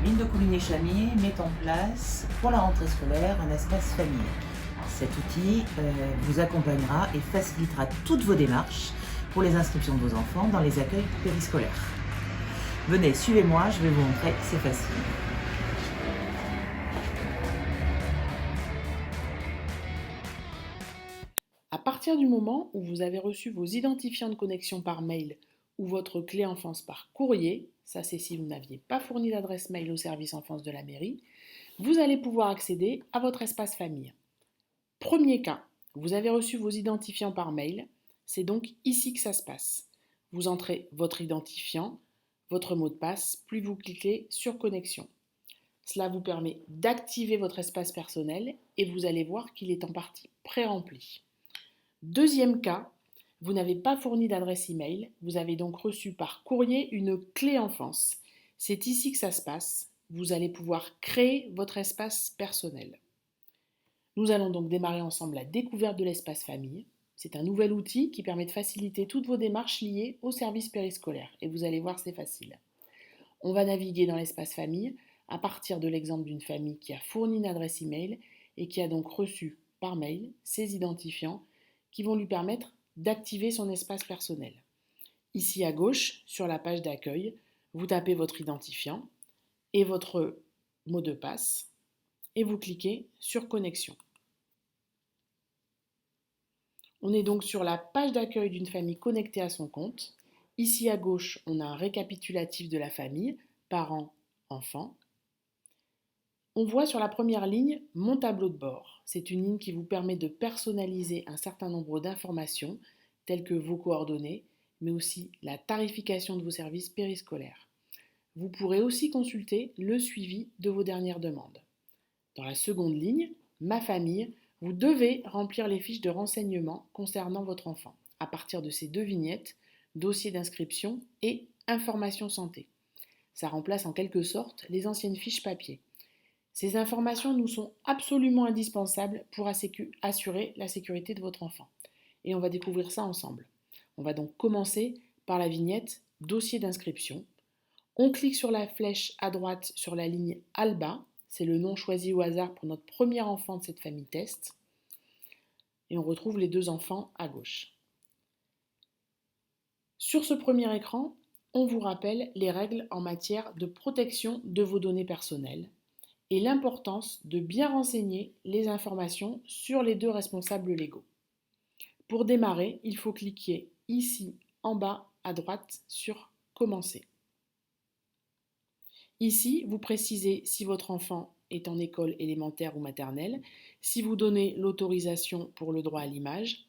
Ville de Coligny-Chamier met en place pour la rentrée scolaire un espace famille. Cet outil vous accompagnera et facilitera toutes vos démarches pour les inscriptions de vos enfants dans les accueils périscolaires. Venez, suivez-moi, je vais vous montrer, c'est facile. À partir du moment où vous avez reçu vos identifiants de connexion par mail ou votre clé enfance par courrier, ça c'est si vous n'aviez pas fourni d'adresse mail au service enfance de la mairie, vous allez pouvoir accéder à votre espace famille. Premier cas, vous avez reçu vos identifiants par mail, c'est donc ici que ça se passe. Vous entrez votre identifiant, votre mot de passe, puis vous cliquez sur connexion. Cela vous permet d'activer votre espace personnel et vous allez voir qu'il est en partie pré-rempli. Deuxième cas, vous n'avez pas fourni d'adresse email, vous avez donc reçu par courrier une clé enfance. C'est ici que ça se passe. Vous allez pouvoir créer votre espace personnel. Nous allons donc démarrer ensemble la découverte de l'espace famille. C'est un nouvel outil qui permet de faciliter toutes vos démarches liées au service périscolaire. Et vous allez voir, c'est facile. On va naviguer dans l'espace famille à partir de l'exemple d'une famille qui a fourni une adresse email et qui a donc reçu par mail ses identifiants qui vont lui permettre d'activer son espace personnel. Ici à gauche, sur la page d'accueil, vous tapez votre identifiant et votre mot de passe et vous cliquez sur connexion. On est donc sur la page d'accueil d'une famille connectée à son compte. Ici à gauche, on a un récapitulatif de la famille, parents, enfants. On voit sur la première ligne mon tableau de bord. C'est une ligne qui vous permet de personnaliser un certain nombre d'informations, telles que vos coordonnées, mais aussi la tarification de vos services périscolaires. Vous pourrez aussi consulter le suivi de vos dernières demandes. Dans la seconde ligne, ma famille, vous devez remplir les fiches de renseignement concernant votre enfant, à partir de ces deux vignettes, dossier d'inscription et information santé. Ça remplace en quelque sorte les anciennes fiches papier. Ces informations nous sont absolument indispensables pour assurer la sécurité de votre enfant. Et on va découvrir ça ensemble. On va donc commencer par la vignette dossier d'inscription. On clique sur la flèche à droite sur la ligne ALBA, c'est le nom choisi au hasard pour notre premier enfant de cette famille test. Et on retrouve les deux enfants à gauche. Sur ce premier écran, on vous rappelle les règles en matière de protection de vos données personnelles et l'importance de bien renseigner les informations sur les deux responsables légaux. Pour démarrer, il faut cliquer ici en bas à droite sur Commencer. Ici, vous précisez si votre enfant est en école élémentaire ou maternelle, si vous donnez l'autorisation pour le droit à l'image,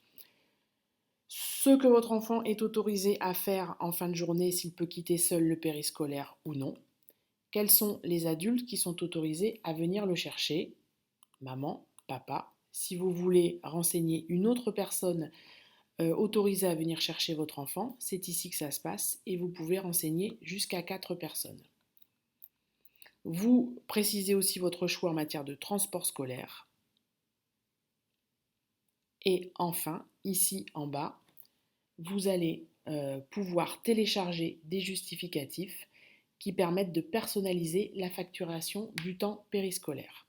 ce que votre enfant est autorisé à faire en fin de journée s'il peut quitter seul le périscolaire ou non, quels sont les adultes qui sont autorisés à venir le chercher, maman, papa. Si vous voulez renseigner une autre personne autorisée à venir chercher votre enfant, c'est ici que ça se passe et vous pouvez renseigner jusqu'à 4 personnes. Vous précisez aussi votre choix en matière de transport scolaire. Et enfin, ici en bas, vous allez pouvoir télécharger des justificatifs qui permettent de personnaliser la facturation du temps périscolaire.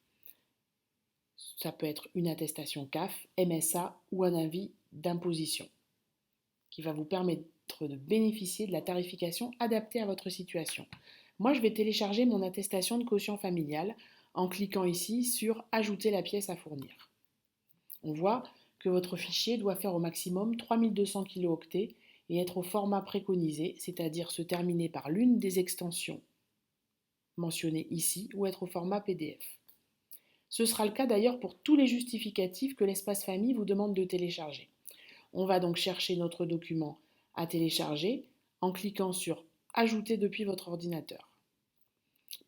Ça peut être une attestation CAF, MSA ou un avis d'imposition qui va vous permettre de bénéficier de la tarification adaptée à votre situation. Moi, je vais télécharger mon attestation de quotient familial en cliquant ici sur Ajouter la pièce à fournir. On voit que votre fichier doit faire au maximum 3200 kilooctets et être au format préconisé, c'est-à-dire se terminer par l'une des extensions mentionnées ici ou être au format PDF. Ce sera le cas d'ailleurs pour tous les justificatifs que l'espace famille vous demande de télécharger. On va donc chercher notre document à télécharger en cliquant sur Ajouter depuis votre ordinateur.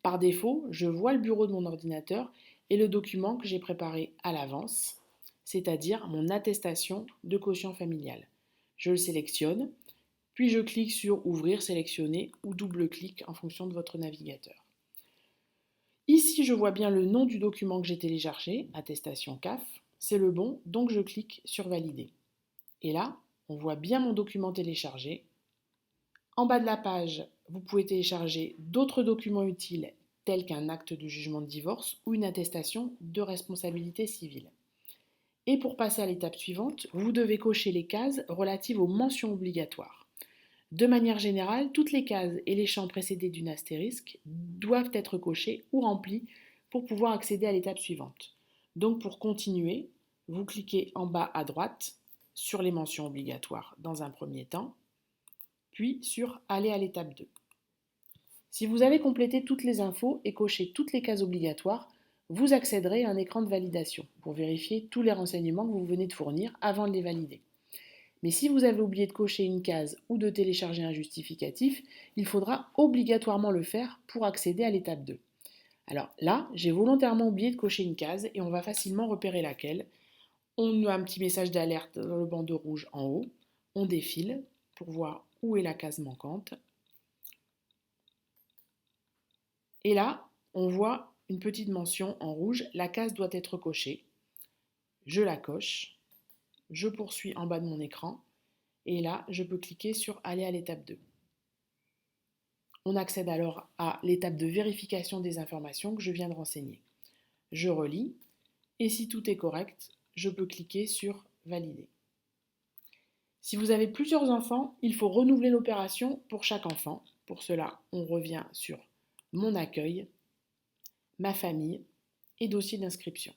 Par défaut, je vois le bureau de mon ordinateur et le document que j'ai préparé à l'avance, c'est-à-dire mon attestation de quotient familial. Je le sélectionne, puis je clique sur Ouvrir, sélectionner ou double-clic en fonction de votre navigateur. Ici, je vois bien le nom du document que j'ai téléchargé, attestation CAF, c'est le bon, donc je clique sur Valider. Et là, on voit bien mon document téléchargé. En bas de la page, vous pouvez télécharger d'autres documents utiles tels qu'un acte de jugement de divorce ou une attestation de responsabilité civile. Et pour passer à l'étape suivante, vous devez cocher les cases relatives aux mentions obligatoires. De manière générale, toutes les cases et les champs précédés d'une astérisque doivent être cochés ou remplis pour pouvoir accéder à l'étape suivante. Donc pour continuer, vous cliquez en bas à droite sur les mentions obligatoires dans un premier temps, puis sur Aller à l'étape 2. Si vous avez complété toutes les infos et coché toutes les cases obligatoires, vous accéderez à un écran de validation pour vérifier tous les renseignements que vous venez de fournir avant de les valider. Mais si vous avez oublié de cocher une case ou de télécharger un justificatif, il faudra obligatoirement le faire pour accéder à l'étape 2. Alors là, j'ai volontairement oublié de cocher une case et on va facilement repérer laquelle. On a un petit message d'alerte dans le bandeau rouge en haut. On défile pour voir où est la case manquante. Et là, on voit une petite mention en rouge, la case doit être cochée. Je la coche, je poursuis en bas de mon écran, et là, je peux cliquer sur Aller à l'étape 2. On accède alors à l'étape de vérification des informations que je viens de renseigner. Je relis, et si tout est correct, je peux cliquer sur Valider. Si vous avez plusieurs enfants, il faut renouveler l'opération pour chaque enfant. Pour cela, on revient sur Mon accueil, Ma famille et Dossier d'inscription.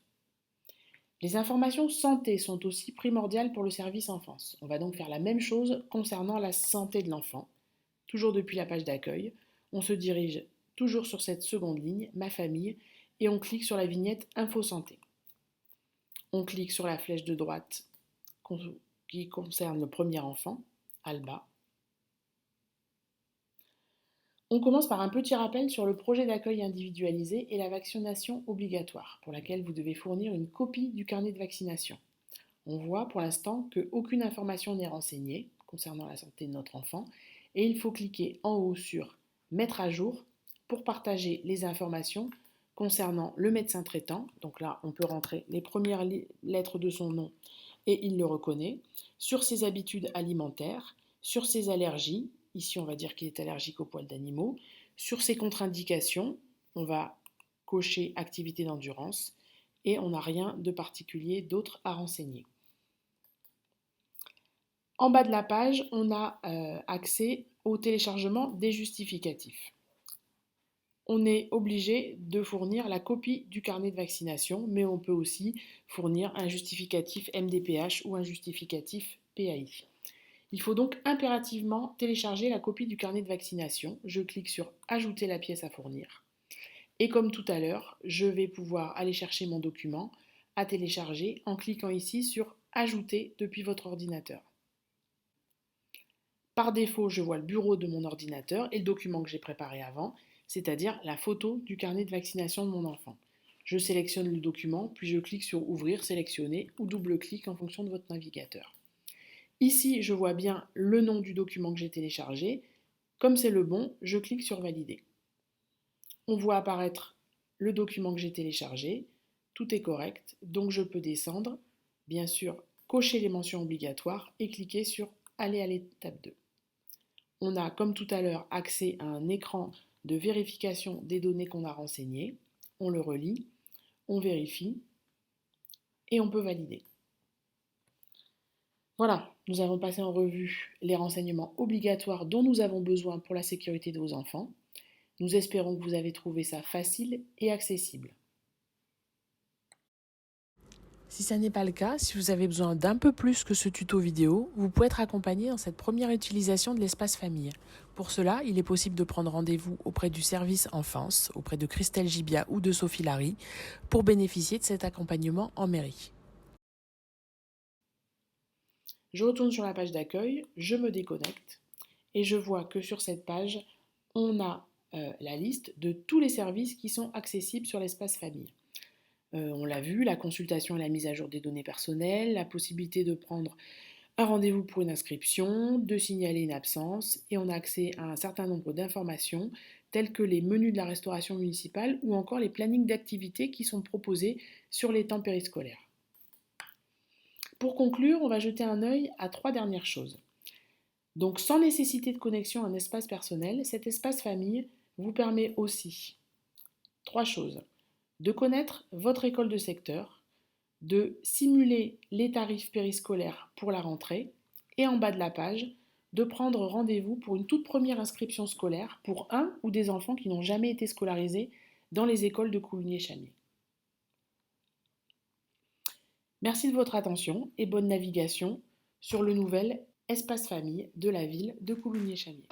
Les informations santé sont aussi primordiales pour le service enfance. On va donc faire la même chose concernant la santé de l'enfant. Toujours depuis la page d'accueil, on se dirige toujours sur cette seconde ligne, Ma famille, et on clique sur la vignette Info santé. On clique sur la flèche de droite qui concerne le premier enfant, Alba. On commence par un petit rappel sur le projet d'accueil individualisé et la vaccination obligatoire, pour laquelle vous devez fournir une copie du carnet de vaccination. On voit pour l'instant qu'aucune information n'est renseignée concernant la santé de notre enfant et il faut cliquer en haut sur Mettre à jour pour partager les informations concernant le médecin traitant. Donc là, on peut rentrer les premières lettres de son nom et il le reconnaît, sur ses habitudes alimentaires, sur ses allergies. Ici, on va dire qu'il est allergique aux poils d'animaux. Sur ses contre-indications, on va cocher activité d'endurance et on n'a rien de particulier d'autre à renseigner. En bas de la page, on a accès au téléchargement des justificatifs. On est obligé de fournir la copie du carnet de vaccination, mais on peut aussi fournir un justificatif MDPH ou un justificatif PAI. Il faut donc impérativement télécharger la copie du carnet de vaccination. Je clique sur Ajouter la pièce à fournir. Et comme tout à l'heure, je vais pouvoir aller chercher mon document à télécharger en cliquant ici sur Ajouter depuis votre ordinateur. Par défaut, je vois le bureau de mon ordinateur et le document que j'ai préparé avant, c'est-à-dire la photo du carnet de vaccination de mon enfant. Je sélectionne le document, puis je clique sur Ouvrir, Sélectionner ou double-clic en fonction de votre navigateur. Ici, je vois bien le nom du document que j'ai téléchargé. Comme c'est le bon, je clique sur Valider. On voit apparaître le document que j'ai téléchargé. Tout est correct, donc je peux descendre, bien sûr, cocher les mentions obligatoires et cliquer sur Aller à l'étape 2. On a, comme tout à l'heure, accès à un écran de vérification des données qu'on a renseignées. On le relit, on vérifie et on peut valider. Voilà, nous avons passé en revue les renseignements obligatoires dont nous avons besoin pour la sécurité de vos enfants. Nous espérons que vous avez trouvé ça facile et accessible. Si ça n'est pas le cas, si vous avez besoin d'un peu plus que ce tuto vidéo, vous pouvez être accompagné dans cette première utilisation de l'espace famille. Pour cela, il est possible de prendre rendez-vous auprès du service enfance, auprès de Christelle Gibia ou de Sophie Larry, pour bénéficier de cet accompagnement en mairie. Je retourne sur la page d'accueil, je me déconnecte et je vois que sur cette page, on a la liste de tous les services qui sont accessibles sur l'espace famille. On l'a vu, la consultation et la mise à jour des données personnelles, la possibilité de prendre un rendez-vous pour une inscription, de signaler une absence, et on a accès à un certain nombre d'informations telles que les menus de la restauration municipale ou encore les plannings d'activités qui sont proposés sur les temps périscolaires. Pour conclure, on va jeter un œil à 3 dernières choses. Donc, sans nécessité de connexion à un espace personnel, cet espace famille vous permet aussi 3 choses. De connaître votre école de secteur, de simuler les tarifs périscolaires pour la rentrée et en bas de la page, de prendre rendez-vous pour une toute première inscription scolaire pour un ou des enfants qui n'ont jamais été scolarisés dans les écoles de Coulugny-Chamiers. Merci de votre attention et bonne navigation sur le nouvel espace famille de la ville de Coulugny-Chamiers.